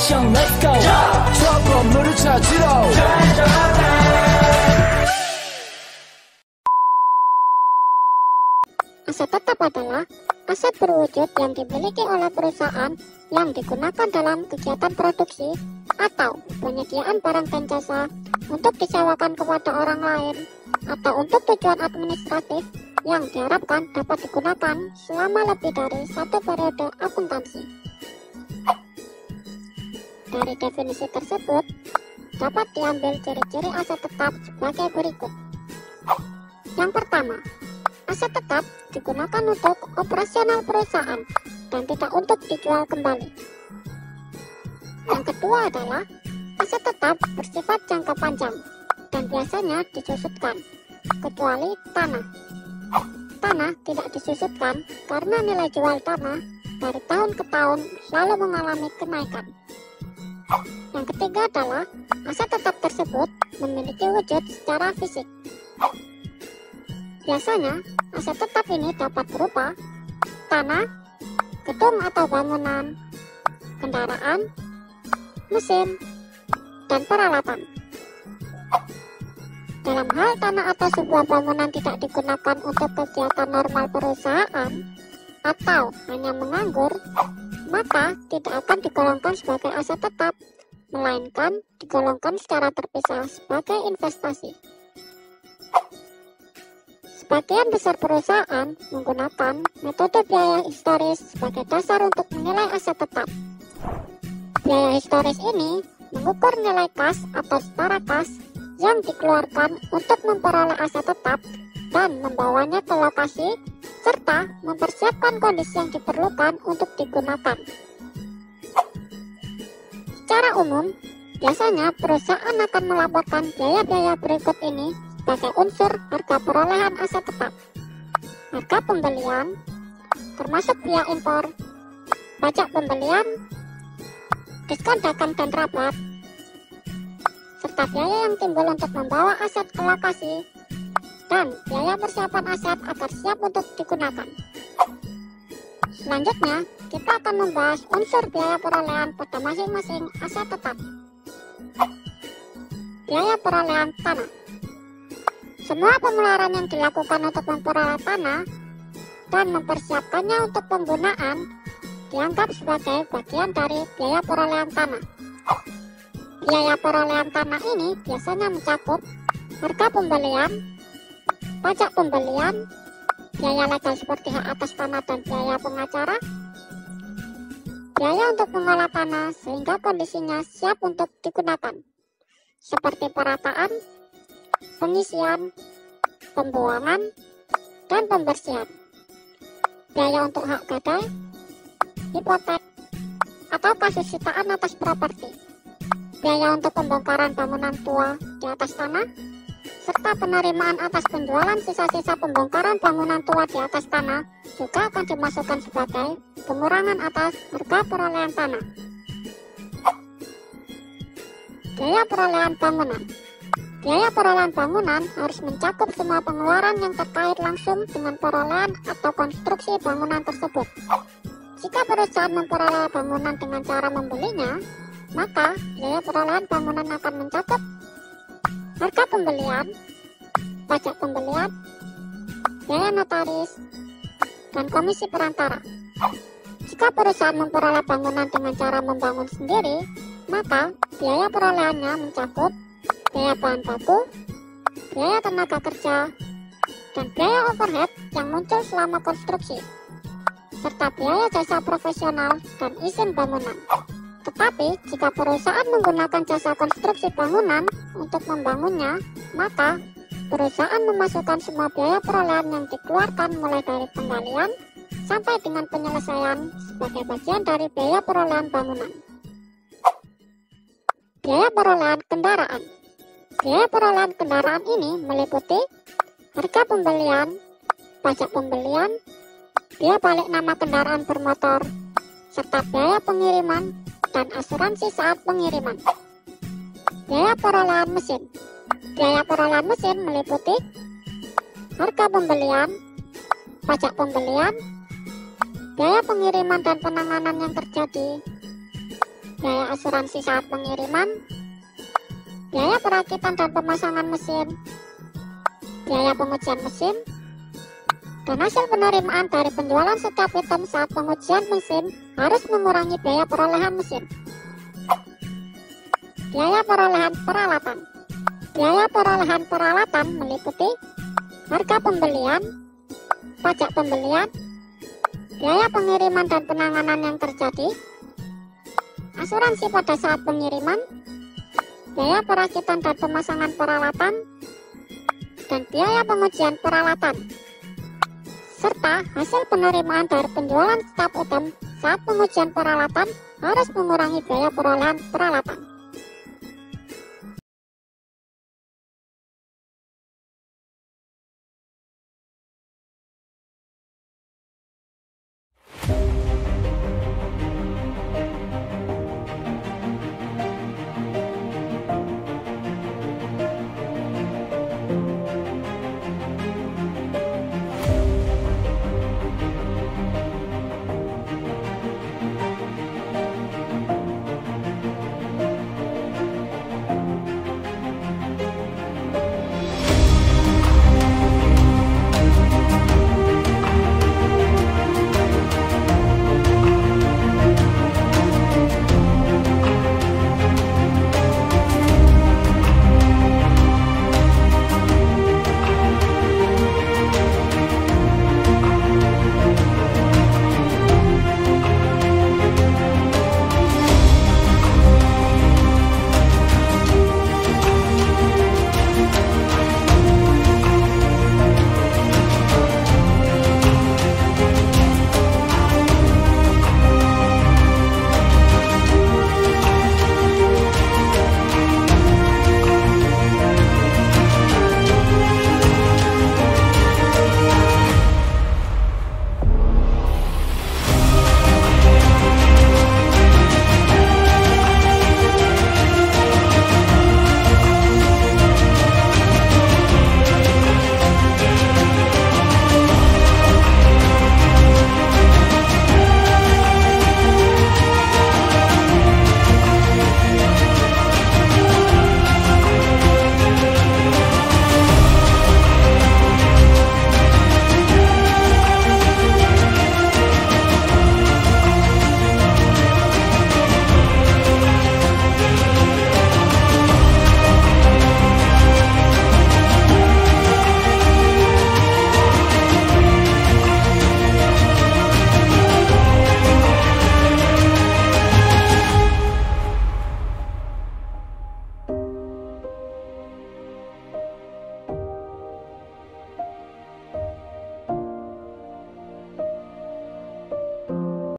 Mission let's go. 추억 건물을 찾으러. Aset tetap adalah aset berwujud yang dimiliki oleh perusahaan yang digunakan dalam kegiatan produksi atau penyediaan barang dan jasa untuk disewakan kepada orang lain atau untuk tujuan administratif yang diharapkan dapat digunakan selama lebih dari satu periode akuntansi. Dari definisi tersebut, dapat diambil ciri-ciri aset tetap sebagai berikut. Yang pertama, aset tetap digunakan untuk operasional perusahaan dan tidak untuk dijual kembali. Yang kedua adalah aset tetap bersifat jangka panjang dan biasanya disusutkan, kecuali tanah. Tanah tidak disusutkan karena nilai jual tanah dari tahun ke tahun selalu mengalami kenaikan. Yang ketiga adalah aset tetap tersebut memiliki wujud secara fisik. Biasanya, aset tetap ini dapat berupa tanah, gedung atau bangunan, kendaraan, mesin, dan peralatan. Dalam hal tanah atau sebuah bangunan tidak digunakan untuk kegiatan normal perusahaan atau hanya menganggur, maka tidak akan digolongkan sebagai aset tetap, melainkan digolongkan secara terpisah sebagai investasi. Sebagian besar perusahaan menggunakan metode biaya historis sebagai dasar untuk menilai aset tetap. Biaya historis ini mengukur nilai kas atau setara kas yang dikeluarkan untuk memperoleh aset tetap dan membawanya ke lokasi serta mempersiapkan kondisi yang diperlukan untuk digunakan. Secara umum, biasanya perusahaan akan melaporkan biaya-biaya berikut ini sebagai unsur harga perolehan aset tetap: harga pembelian, termasuk biaya impor, pajak pembelian, diskon dagang dan rabat, serta biaya yang timbul untuk membawa aset ke lokasi, dan biaya persiapan aset agar siap untuk digunakan. Selanjutnya, kita akan membahas unsur biaya perolehan pada masing-masing aset tetap. Biaya perolehan tanah. Semua pengeluaran yang dilakukan untuk memperoleh tanah dan mempersiapkannya untuk penggunaan dianggap sebagai bagian dari biaya perolehan tanah. Biaya perolehan tanah ini biasanya mencakup harga pembelian, pajak pembelian, biaya legal seperti hak atas tanah dan biaya pengacara, biaya untuk mengolah tanah sehingga kondisinya siap untuk digunakan, seperti perataan, pengisian, pembuangan, dan pembersihan, biaya untuk hak gadai, hipotek, atau kasus sitaan atas properti, biaya untuk pembongkaran bangunan tua di atas tanah, serta penerimaan atas penjualan sisa-sisa pembongkaran bangunan tua di atas tanah juga akan dimasukkan sebagai pengurangan atas harga perolehan tanah. Biaya perolehan bangunan. Biaya perolehan bangunan harus mencakup semua pengeluaran yang terkait langsung dengan perolehan atau konstruksi bangunan tersebut. Jika perusahaan memperoleh bangunan dengan cara membelinya, maka biaya perolehan bangunan akan mencakup harga pembelian, pajak pembelian, biaya notaris, dan komisi perantara. Jika perusahaan memperoleh bangunan dengan cara membangun sendiri, maka biaya perolehannya mencakup biaya bahan baku, biaya tenaga kerja, dan biaya overhead yang muncul selama konstruksi, serta biaya jasa profesional dan izin bangunan. Tetapi, jika perusahaan menggunakan jasa konstruksi bangunan untuk membangunnya, maka perusahaan memasukkan semua biaya perolehan yang dikeluarkan mulai dari penggalian sampai dengan penyelesaian sebagai bagian dari biaya perolehan bangunan. Biaya perolehan kendaraan. Biaya perolehan kendaraan ini meliputi harga pembelian, pajak pembelian, biaya balik nama kendaraan bermotor, serta biaya pengiriman dan asuransi saat pengiriman. Biaya perolehan mesin. Biaya perolehan mesin meliputi harga pembelian, pajak pembelian, biaya pengiriman dan penanganan yang terjadi, biaya asuransi saat pengiriman, biaya perakitan dan pemasangan mesin, biaya pengujian mesin, dan hasil penerimaan dari penjualan setiap item saat pengujian mesin harus mengurangi biaya perolehan mesin. Biaya perolehan peralatan. Biaya perolehan peralatan meliputi harga pembelian, pajak pembelian, biaya pengiriman dan penanganan yang terjadi, asuransi pada saat pengiriman, biaya perakitan dan pemasangan peralatan, dan biaya pengujian peralatan, serta hasil penerimaan dari penjualan setiap item saat pengujian peralatan harus mengurangi biaya perolehan peralatan.